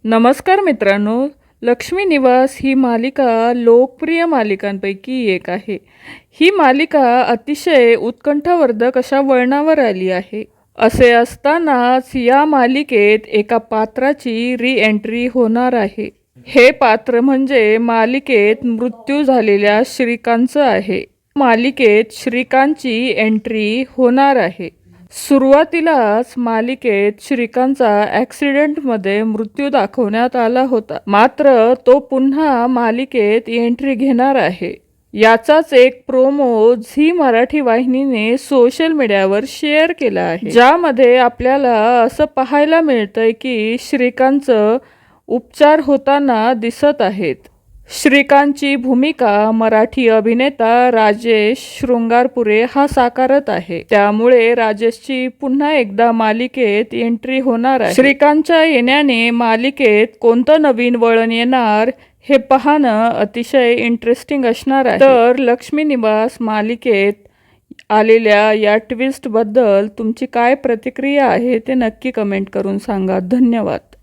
नमस्कार मित्रांनो, लक्ष्मी निवास ही मालिका लोकप्रिय मालिकांपैकी एक आहे. ही मालिका अतिशय उत्कंठावर्धक अशा वळणावर आली आहे. असे असतानाच या मालिकेत एका पात्राची रिएंट्री होणार आहे. हे पात्र म्हणजे मालिकेत मृत्यू झालेल्या श्रीकांतचं आहे. मालिकेत श्रीकांतची एंट्री होणार आहे. सुरुवातीलाच मालिकेत श्रीकांतचा ॲक्सिडेंटमध्ये मृत्यू दाखवण्यात आला होता. मात्र तो पुन्हा मालिकेत एंट्री घेणार आहे. याचाच एक प्रोमो झी मराठी वाहिनीने सोशल मीडियावर शेअर केला आहे, ज्यामध्ये आपल्याला असं पाहायला मिळतंय की श्रीकांतचं उपचार होताना दिसत आहेत. श्रीकांतची भूमिका मराठी अभिनेता राजेश शृंगारपुरे हा साकारत आहे. त्यामुळे राजेशची पुन्हा एकदा मालिकेत एंट्री होणार आहे. श्रीकांतच्या येण्याने मालिकेत कोणतं नवीन वळण येणार हे पाहणं अतिशय इंटरेस्टिंग असणार आहे. तर लक्ष्मी निवास मालिकेत आलेल्या या ट्विस्टबद्दल तुमची काय प्रतिक्रिया आहे ते नक्की कमेंट करून सांगा. धन्यवाद.